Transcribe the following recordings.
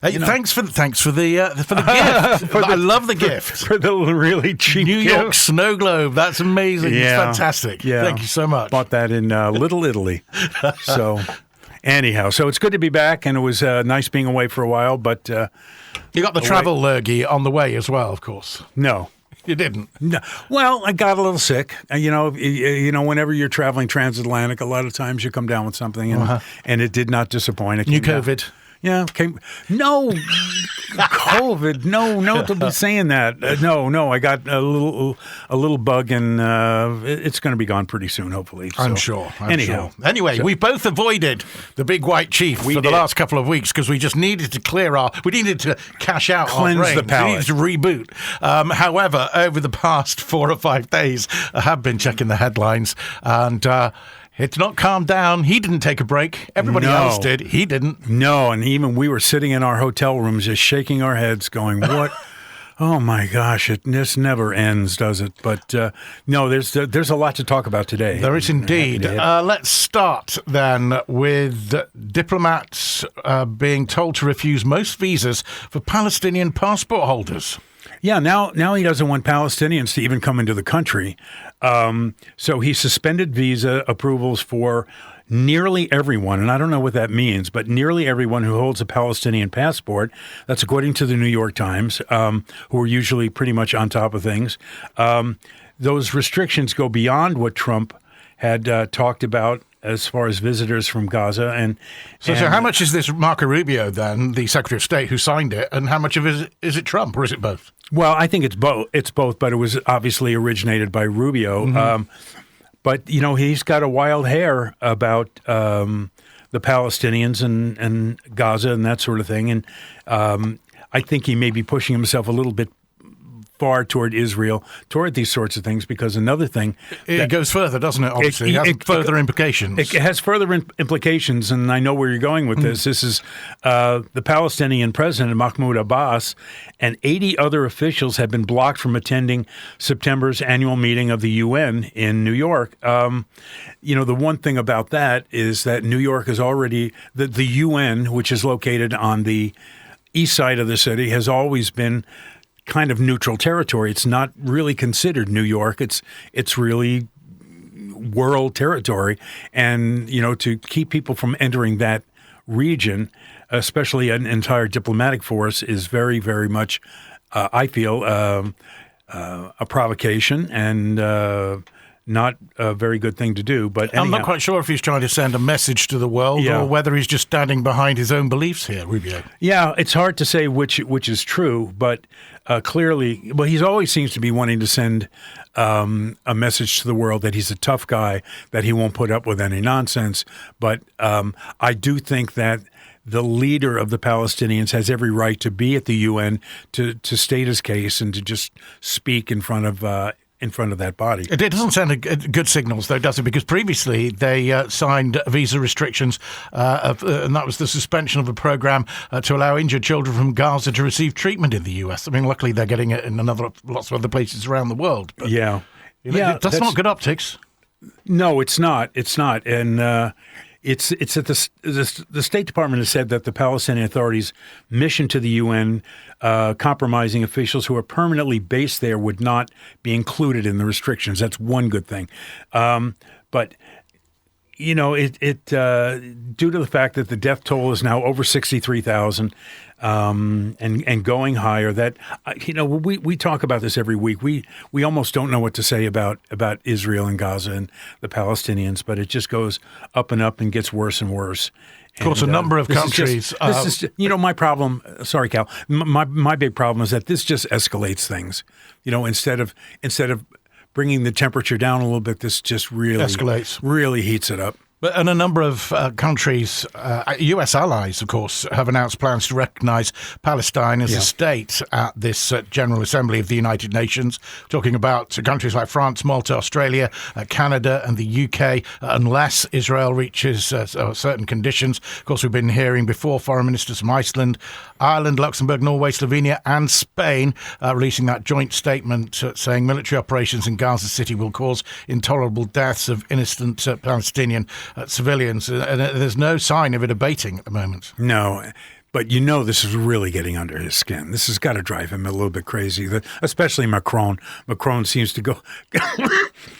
Hey, thanks for the gift. I love the gift for the really cheap New gift. York snow globe. That's amazing. Yeah. It's fantastic. Yeah. Thank you so much. Bought that in Little Italy. So anyhow, so it's good to be back, and it was nice being away for a while. But you got the travel lurgy on the way as well, of course. No. You didn't? No. Well, I got a little sick. You know, whenever you're traveling transatlantic, a lot of times you come down with something, and it did not disappoint. New COVID. Yeah. No, COVID. No, to be saying that. No. I got a little bug, and it's going to be gone pretty soon, hopefully. So, I'm sure. Anyhow. Anyway, we both avoided the big white chief for the last couple of weeks because we just needed to we needed to cash out Cleanse our brains. the palate. We needed to reboot. However, over the past 4 or 5 days, I have been checking the headlines, and it's not calmed down. He didn't take a break. Everybody else did. He didn't. No, and even we were sitting in our hotel rooms just shaking our heads going, what? Oh, my gosh, this never ends, does it? But no, there's a lot to talk about today. There is indeed. Let's start then with diplomats being told to refuse most visas for Palestinian passport holders. Yeah, now he doesn't want Palestinians to even come into the country. So he suspended visa approvals for nearly everyone, and I don't know what that means, but nearly everyone who holds a Palestinian passport. That's according to the New York Times, who are usually pretty much on top of things. Those restrictions go beyond what Trump had talked about as far as visitors from Gaza. And so how much is this Marco Rubio, then, the Secretary of State, who signed it, and how much of it is it Trump, or is it both? Well, I think it's both, but it was obviously originated by Rubio. Mm-hmm. But, he's got a wild hair about the Palestinians and Gaza and that sort of thing. And I think he may be pushing himself a little bit far toward Israel, toward these sorts of things, because another thing... It goes further, doesn't it, obviously? It has further implications. It has further implications, and I know where you're going with this. This is the Palestinian president, Mahmoud Abbas, and 80 other officials have been blocked from attending September's annual meeting of the UN in New York. The one thing about that is that New York is already... The UN, which is located on the east side of the city, has always been kind of neutral territory. It's not really considered New York. It's really world territory. And, to keep people from entering that region, especially an entire diplomatic force, is very, very much, I feel, a provocation and not a very good thing to do. But anyhow, I'm not quite sure if he's trying to send a message to the world or whether he's just standing behind his own beliefs here, Rubio. Yeah, it's hard to say which is true, but clearly, well, he always seems to be wanting to send a message to the world that he's a tough guy, that he won't put up with any nonsense. But I do think that the leader of the Palestinians has every right to be at the UN to state his case and to just speak in front of that body. It doesn't send good signals, though, does it? Because previously they signed visa restrictions, and that was the suspension of a program to allow injured children from Gaza to receive treatment in the US. I mean, luckily they're getting it in lots of other places around the world. But, that's not good optics. No, it's not. It's not, and it's at the State Department has said that the Palestinian Authority's mission to the UN, compromising officials who are permanently based there, would not be included in the restrictions. That's one good thing. But due to the fact that the death toll is now over 63,000 and going higher, that we talk about this every week. We almost don't know what to say about Israel and Gaza and the Palestinians, but it just goes up and up and gets worse and worse. Of course, a number of countries. This is my problem. Sorry, Cal. My big problem is that this just escalates things. Instead of bringing the temperature down a little bit, this just really escalates, really heats it up. And a number of countries, U.S. allies, of course, have announced plans to recognize Palestine as a state at this General Assembly of the United Nations, talking about countries like France, Malta, Australia, Canada and the U.K., unless Israel reaches certain conditions. Of course, we've been hearing before foreign ministers from Iceland, Ireland, Luxembourg, Norway, Slovenia and Spain releasing that joint statement saying military operations in Gaza City will cause intolerable deaths of innocent Palestinian civilians, and there's no sign of it abating at the moment. No, But this is really getting under his skin. This has got to drive him a little bit crazy, especially Macron. Macron seems to go,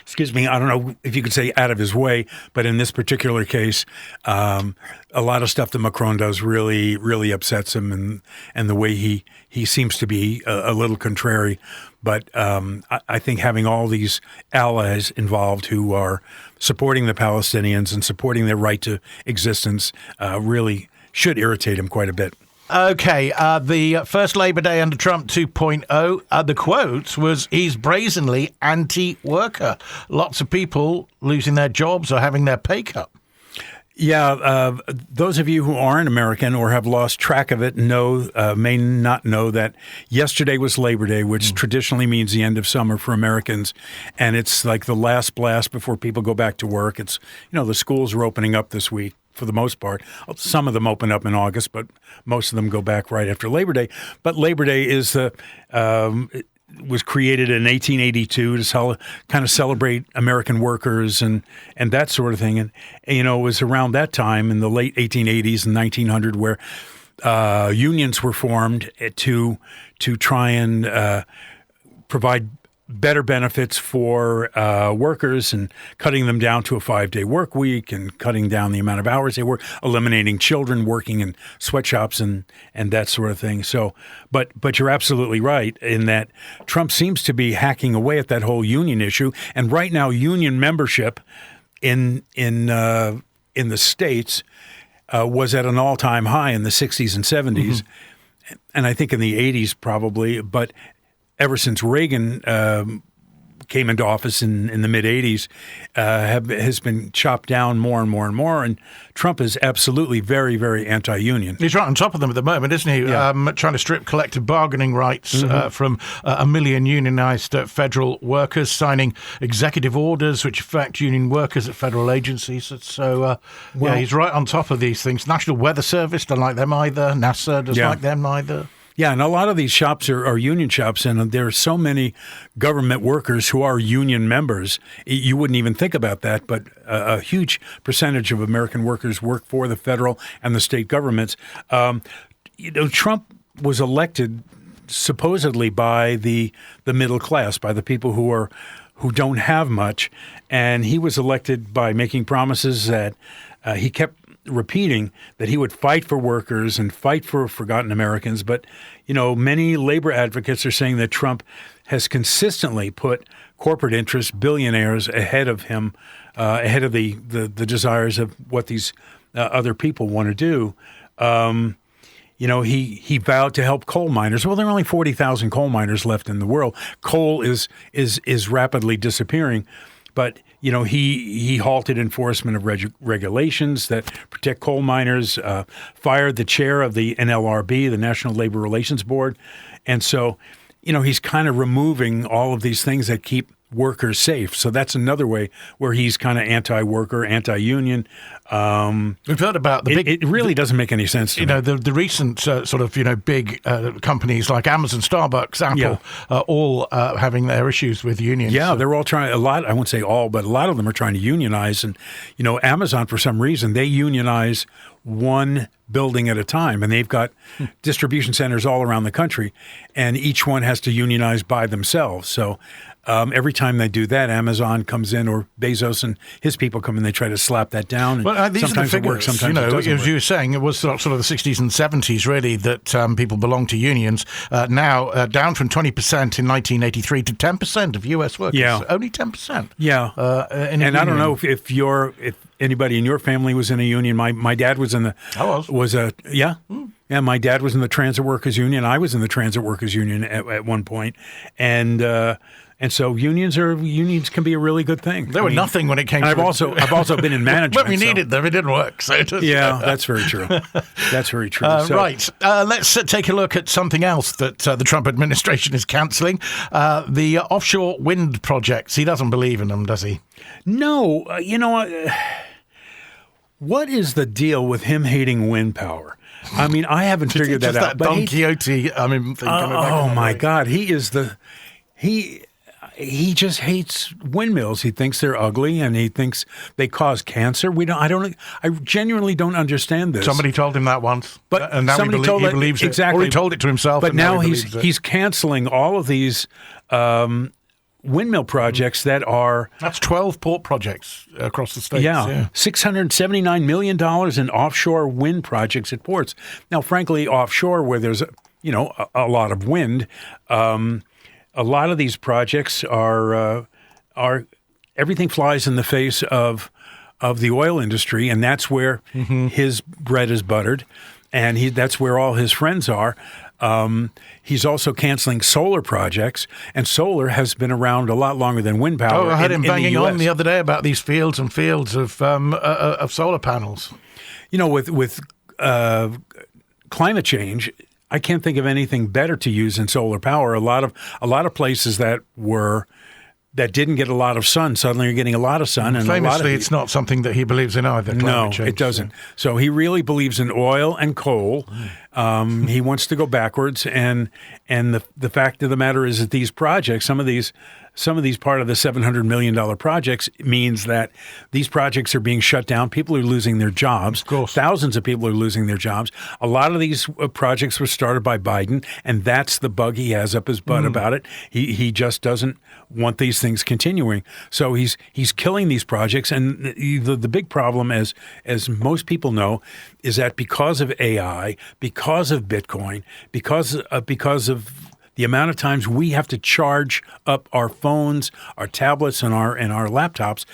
excuse me, I don't know if you could say out of his way, but in this particular case, a lot of stuff that Macron does really, really upsets him, and the way he seems to be a little contrary. But I think having all these allies involved who are supporting the Palestinians and supporting their right to existence really should irritate him quite a bit. Okay, the first Labor Day under Trump 2.0, the quote was, he's brazenly anti-worker. Lots of people losing their jobs or having their pay cut. Yeah, those of you who aren't American or have lost track of it may not know that yesterday was Labor Day, which traditionally means the end of summer for Americans, and it's like the last blast before people go back to work. It's the schools are opening up this week for the most part. Some of them open up in August, but most of them go back right after Labor Day. But Labor Day is was created in 1882 to kind of celebrate American workers and that sort of thing. And it was around that time in the late 1880s and 1900 where unions were formed to try and provide better benefits for workers and cutting them down to a 5-day work week and cutting down the amount of hours they work, eliminating children working in sweatshops and that sort of thing. So, but you're absolutely right in that Trump seems to be hacking away at that whole union issue. And right now, union membership in the states was at an all-time high in the 60s and 70s, and I think in the 80s probably, but ever since Reagan came into office in the mid-'80s, has been chopped down more and more and more. And Trump is absolutely very, very anti-union. He's right on top of them at the moment, isn't he? Yeah. Trying to strip collective bargaining rights from 1 million unionized federal workers, signing executive orders which affect union workers at federal agencies. So, he's right on top of these things. National Weather Service, don't like them either. NASA doesn't like them either. Yeah, and a lot of these shops are union shops, and there are so many government workers who are union members. You wouldn't even think about that, but a huge percentage of American workers work for the federal and the state governments. Trump was elected supposedly by the middle class, by the people who don't have much, and he was elected by making promises that he kept repeating that he would fight for workers and fight for forgotten Americans. But, many labor advocates are saying that Trump has consistently put corporate interests, billionaires ahead of him, ahead of the desires of what these other people want to do. He vowed to help coal miners. Well, there are only 40,000 coal miners left in the world. Coal is rapidly disappearing. But, he halted enforcement of regulations that protect coal miners, fired the chair of the NLRB, the National Labor Relations Board. And so, he's kind of removing all of these things that keep workers safe. So that's another way where he's kind of anti-worker, anti-union. We've heard about the big... It really doesn't make any sense to me. The recent big companies like Amazon, Starbucks, Apple, all having their issues with unions. Yeah, they're all trying, I won't say all, but a lot of them are trying to unionize. And, Amazon, for some reason, they unionize one building at a time, and they've got distribution centers all around the country, and each one has to unionize by themselves. So every time they do that, Amazon comes in, or Bezos and his people come in, they try to slap that down. Well, these sometimes are the figures, it works, sometimes it doesn't as work. you were saying, it was sort of the 60s and 70s, really, that people belong to unions. Now, down from 20% in 1983 to 10% of U.S. workers. Yeah. Only 10%. Yeah. And I don't know if anybody in your family was in a union. My dad was in the... I was. Yeah. Yeah, my dad was in the Transit Workers Union. I was in the Transit Workers Union at one point. And so unions can be a really good thing. They were nothing when it came to... I've also been in management. When we needed them, it didn't work. So yeah, that's very true. That's very true. Right. Let's take a look at something else that the Trump administration is cancelling. The offshore wind projects. He doesn't believe in them, does he? No. What is the deal with him hating wind power? I mean, I haven't figured that out. That Don Quixote, thing coming back. Oh, my God. he just hates windmills. He thinks they're ugly, and he thinks they cause cancer. I genuinely don't understand this. Somebody told him that once, but and now he believes it. Exactly. Or he told it to himself. But and now he he's canceling all of these windmill projects that are. That's 12 port projects across the states. Yeah. $679 million in offshore wind projects at ports. Now, frankly, offshore where there's a lot of wind, a lot of these projects are everything flies in the face of the oil industry, and that's where his bread is buttered, and that's where all his friends are. He's also canceling solar projects, and solar has been around a lot longer than wind power. Oh, I heard him banging on the other day about these fields and fields of solar panels. With climate change, I can't think of anything better to use in solar power. A lot of places that didn't get a lot of sun suddenly are getting a lot of sun. And famously, it's not something that he believes in either. No, change, it doesn't. So he really believes in oil and coal. He wants to go backwards, and the fact of the matter is that these projects, some of these part of the $700 million projects, means that these projects are being shut down. People are losing their jobs. Of course. Thousands of people are losing their jobs. A lot of these projects were started by Biden, and that's the bug he has up his butt about it. He just doesn't want these things continuing. So he's killing these projects, and the big problem, as most people know, is that because of AI, because of Bitcoin, because of the amount of times we have to charge up our phones, our tablets, and our laptops,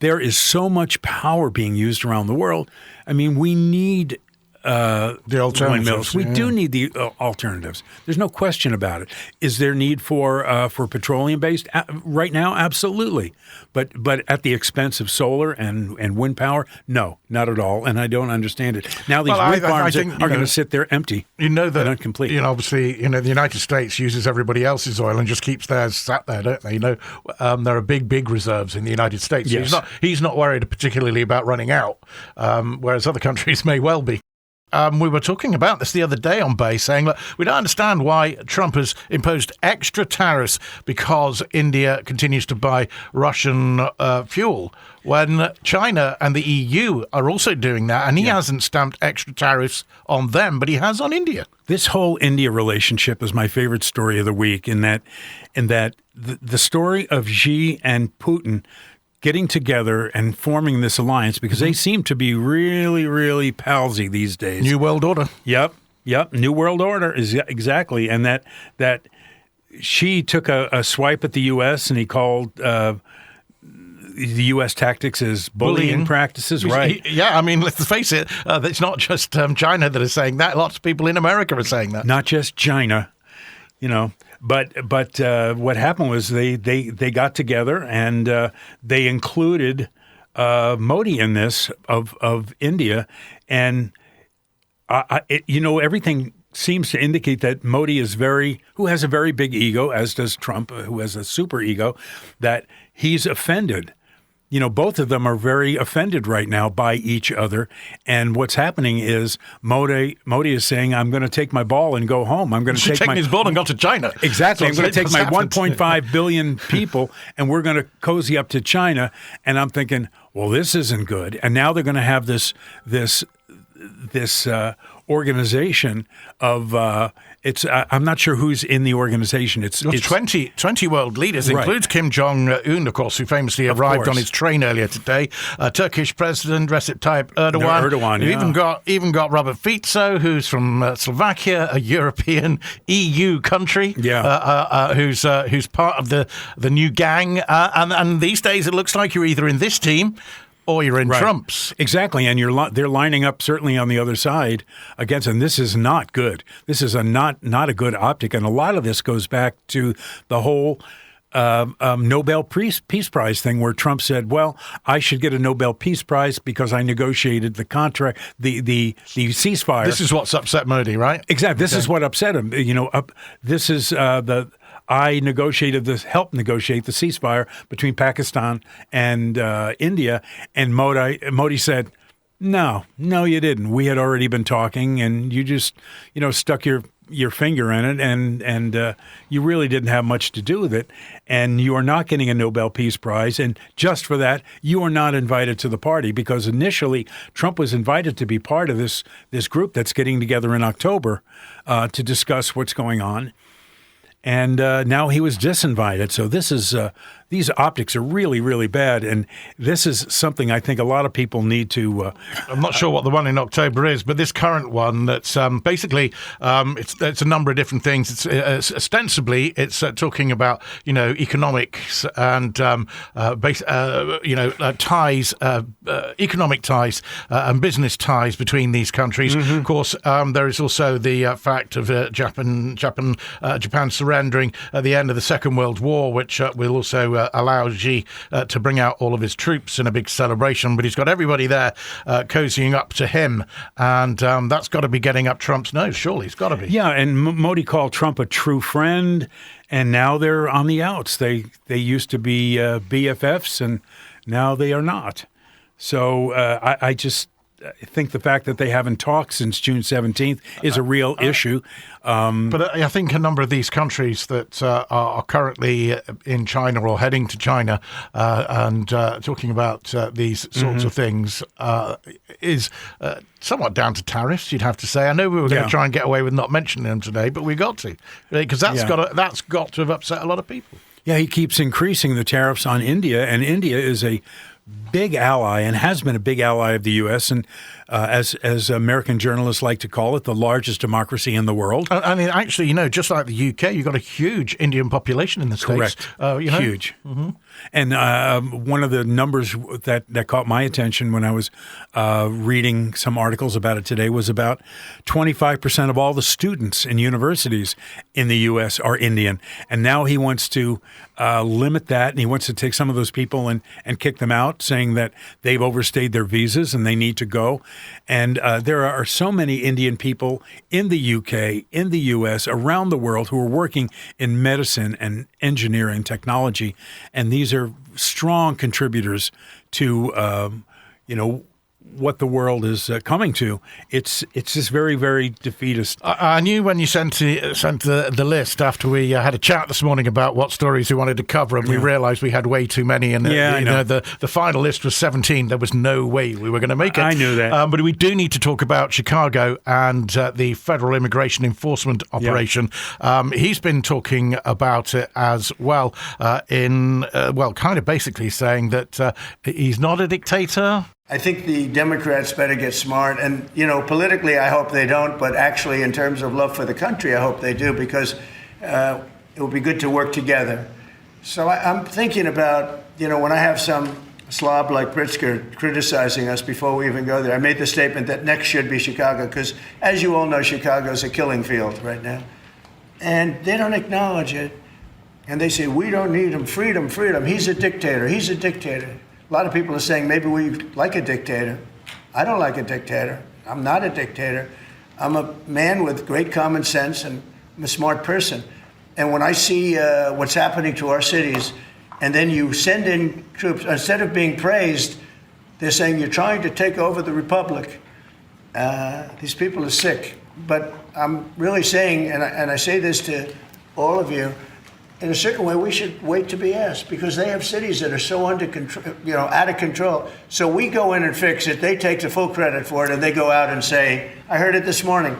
there is so much power being used around the world. I mean, we need the alternatives. Windmills. We do need the alternatives. There's no question about it. Is there need for petroleum-based right now? Absolutely, but at the expense of solar and wind power? No, not at all. And I don't understand it. Now these wind farms are going to sit there empty. And incomplete. Obviously, the United States uses everybody else's oil and just keeps theirs sat there, don't they? There are big reserves in the United States. Yes. He's not worried particularly about running out, whereas other countries may well be. We were talking about this the other day on Bay, saying, look, we don't understand why Trump has imposed extra tariffs because India continues to buy Russian fuel, when China and the EU are also doing that, and he hasn't stamped extra tariffs on them, but he has on India. This whole India relationship is my favorite story of the week, in that the story of Xi and Putin getting together and forming this alliance, because they seem to be really, really palsy these days. New World Order. Yep. New World Order is exactly. And that Xi took a swipe at the U.S. and he called the U.S. tactics as bullying practices, right? Yeah, I mean, let's face it, it's not just China that is saying that. Lots of people in America are saying that. Not just China, But what happened was they got together and they included Modi in this of India, and everything seems to indicate that Modi who has a very big ego, as does Trump, who has a super ego, that he's offended. Both of them are very offended right now by each other. And what's happening is Modi is saying, I'm going to take my ball and go home. I'm going to take his ball and go to China. Exactly. So I'm going to take my 1.5 billion people and we're going to cozy up to China. And I'm thinking, well, this isn't good. And now they're going to have this organization of I'm not sure who's in the organization. It's 20 world leaders, includes Kim Jong-un, of course, who famously arrived on his train earlier today. Turkish President Recep Tayyip Erdogan. Even got Robert Fico, who's from Slovakia, a European EU country. Who's part of the new gang. And these days it looks like you're either in this team or you're in Trump's. Exactly, and they're lining up certainly on the other side against, and this is not good. This is not a good optic, and a lot of this goes back to the whole Nobel Peace Prize thing, where Trump said, "Well, I should get a Nobel Peace Prize because I negotiated the contract, the ceasefire." This is what's upset Modi, right? Exactly. This is what upset him. This is I helped negotiate the ceasefire between Pakistan and India, and Modi said, "No, you didn't. We had already been talking, and you just, stuck your your finger in it, and you really didn't have much to do with it, and you are not getting a Nobel Peace Prize, and just for that, you are not invited to the party, because initially Trump was invited to be part of this group that's getting together in October to discuss what's going on, and now he was disinvited. So this is these optics are really, really bad, and this is something I think a lot of people need to. I'm not sure what the one in October is, but this current one, that's basically it's a number of different things. It's ostensibly it's talking about economics and ties, economic ties and business ties between these countries. Mm-hmm. Of course, there is also the fact of Japan surrendering at the end of the Second World War, which will also allow Xi to bring out all of his troops in a big celebration. But he's got everybody there cozying up to him, and that's got to be getting up Trump's nose. Surely it's got to be. Yeah, and Modi called Trump a true friend, and now they're on the outs. They used to be BFFs, and now they are not. So I just think the fact that they haven't talked since June 17th is a real issue. But I think a number of these countries that are currently in China or heading to China and talking about these sorts of things is somewhat down to tariffs, you'd have to say. I know we were going to try and get away with not mentioning them today, but we got to, because that's got to have upset a lot of people. Yeah, he keeps increasing the tariffs on India, and India is a big ally and has been a big ally of the U.S. and as American journalists like to call it, the largest democracy in the world. I mean, actually, just like the UK, you've got a huge Indian population in the States. Correct. Huge. Mm-hmm. And one of the numbers that caught my attention when I was reading some articles about it today was about 25% of all the students in universities in the U.S. are Indian. And now he wants to limit that, and he wants to take some of those people and kick them out, saying that they've overstayed their visas and they need to go. And there are so many Indian people in the UK, in the U.S., around the world who are working in medicine and engineering technology. And these are strong contributors to, what the world is coming to. It's just very, very defeatist. I knew when you sent the list after we had a chat this morning about what stories we wanted to cover, and we realised we had way too many. And the final list was 17. There was no way we were going to make it. I knew that. But we do need to talk about Chicago and the federal immigration enforcement operation. Yeah. He's been talking about it as well, kind of basically saying that he's not a dictator. I think the Democrats better get smart. And, politically, I hope they don't. But actually, in terms of love for the country, I hope they do, because it would be good to work together. So I'm thinking about, when I have some slob like Pritzker criticizing us before we even go there, I made the statement that next should be Chicago, because, as you all know, Chicago is a killing field right now. And they don't acknowledge it. And they say, we don't need him. Freedom. He's a dictator. A lot of people are saying maybe we like a dictator. I don't like a dictator. I'm not a dictator. I'm a man with great common sense, and I'm a smart person. And when I see what's happening to our cities, and then you send in troops, instead of being praised, they're saying you're trying to take over the republic. These people are sick. But I'm really saying, and I say this to all of you, in a certain way, we should wait to be asked, because they have cities that are so under control, out of control. So we go in and fix it. They take the full credit for it, and they go out and say, I heard it this morning.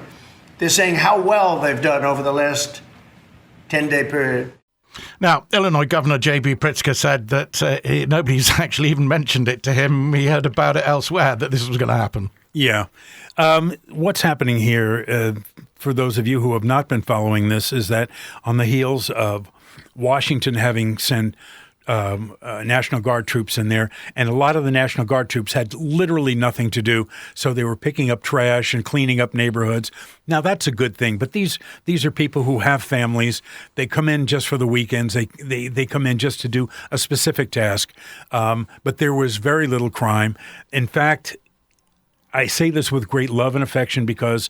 They're saying how well they've done over the last 10-day period. Now, Illinois Governor J.B. Pritzker said that nobody's actually even mentioned it to him. He heard about it elsewhere, that this was going to happen. Yeah. What's happening here, for those of you who have not been following this, is that on the heels of Washington having sent National Guard troops in there, and a lot of the National Guard troops had literally nothing to do, so they were picking up trash and cleaning up neighborhoods. Now, that's a good thing, but these are people who have families. They come in just for the weekends. They come in just to do a specific task, but there was very little crime. In fact, I say this with great love and affection, because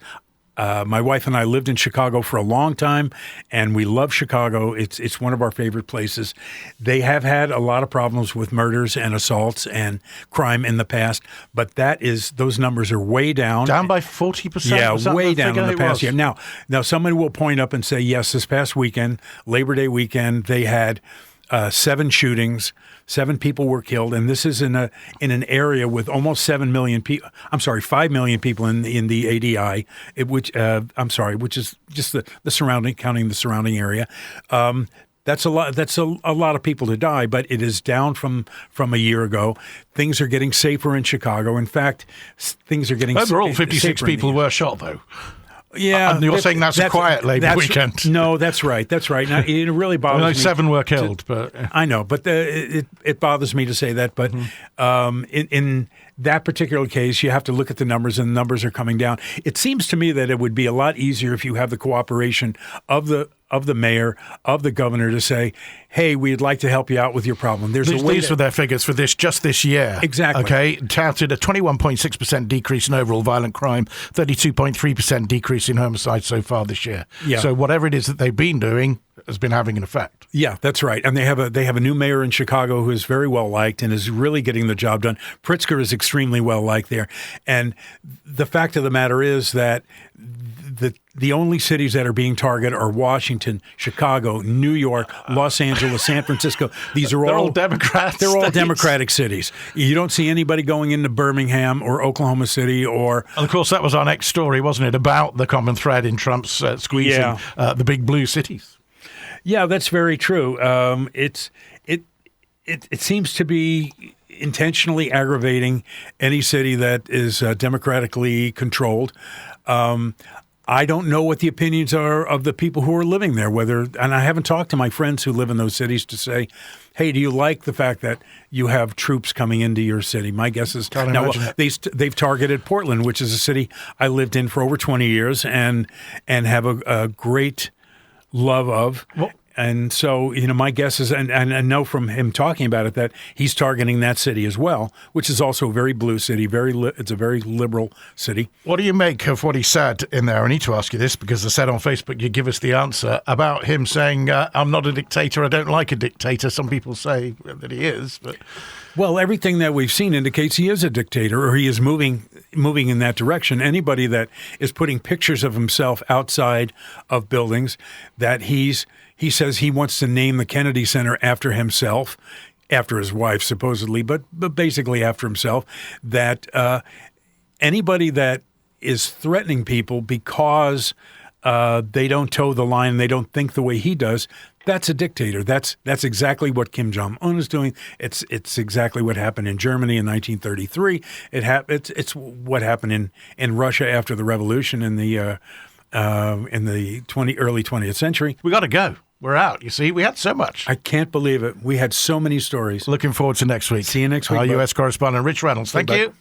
My wife and I lived in Chicago for a long time, and we love Chicago. It's one of our favorite places. They have had a lot of problems with murders and assaults and crime in the past, but those numbers are way down. Down by 40%? Yeah, way down in the past year. Now, somebody will point up and say, yes, this past weekend, Labor Day weekend, they had 7 shootings. 7 people were killed, and this is in an area with almost 7 million people. I'm sorry, 5 million people in the ADI, which is just the surrounding, counting the surrounding area. That's a lot. That's a lot of people to die, but it is down from a year ago. Things are getting safer in Chicago. In fact, things are getting overall. 56 people were shot, though. Yeah, and you're saying that's a quiet Labor weekend. No, that's right. That's right. Now, it really bothers me. 7 were killed, but I know, but it bothers me to say that. But in that particular case, you have to look at the numbers, and the numbers are coming down. It seems to me that it would be a lot easier if you have the cooperation of the mayor, of the governor to say, hey, we'd like to help you out with your problem. These were their figures for just this year. Exactly. Okay, touted a 21.6% decrease in overall violent crime, 32.3% decrease in homicide so far this year. Yeah. So whatever it is that they've been doing has been having an effect. Yeah, that's right. And they have a new mayor in Chicago who is very well liked and is really getting the job done. Pritzker is extremely well liked there. And the fact of the matter is that the only cities that are being targeted are Washington, Chicago, New York, Los Angeles, San Francisco. They're all Democrat They're all states. Democratic cities. You don't see anybody going into Birmingham or Oklahoma City or... And of course, that was our next story, wasn't it, about the common thread in Trump's squeezing the big blue cities. Yeah, that's very true. It seems to be intentionally aggravating any city that is democratically controlled. I don't know what the opinions are of the people who are living there, and I haven't talked to my friends who live in those cities to say, hey, do you like the fact that you have troops coming into your city? My guess is they've targeted Portland, which is a city I lived in for over 20 years and have a great love of. Well, and so, my guess is, and I know from him talking about it, that he's targeting that city as well, which is also a very blue city. It's a very liberal city. What do you make of what he said in there? I need to ask you this because I said on Facebook, you give us the answer about him saying, I'm not a dictator. I don't like a dictator. Some people say that he is, but... Well, everything that we've seen indicates he is a dictator, or he is moving in that direction. Anybody that is putting pictures of himself outside of buildings, that he says he wants to name the Kennedy Center after himself, after his wife supposedly, but basically after himself, that anybody that is threatening people because they don't toe the line, they don't think the way he does, that's a dictator. That's exactly what Kim Jong-un is doing. It's exactly what happened in Germany in 1933. It's what happened in Russia after the revolution in the early 20th century. We got to go. We're out. You see, we had so much. I can't believe it. We had so many stories. Looking forward to next week. See you next week. Our U.S. correspondent, Rich Reynolds. Thank you.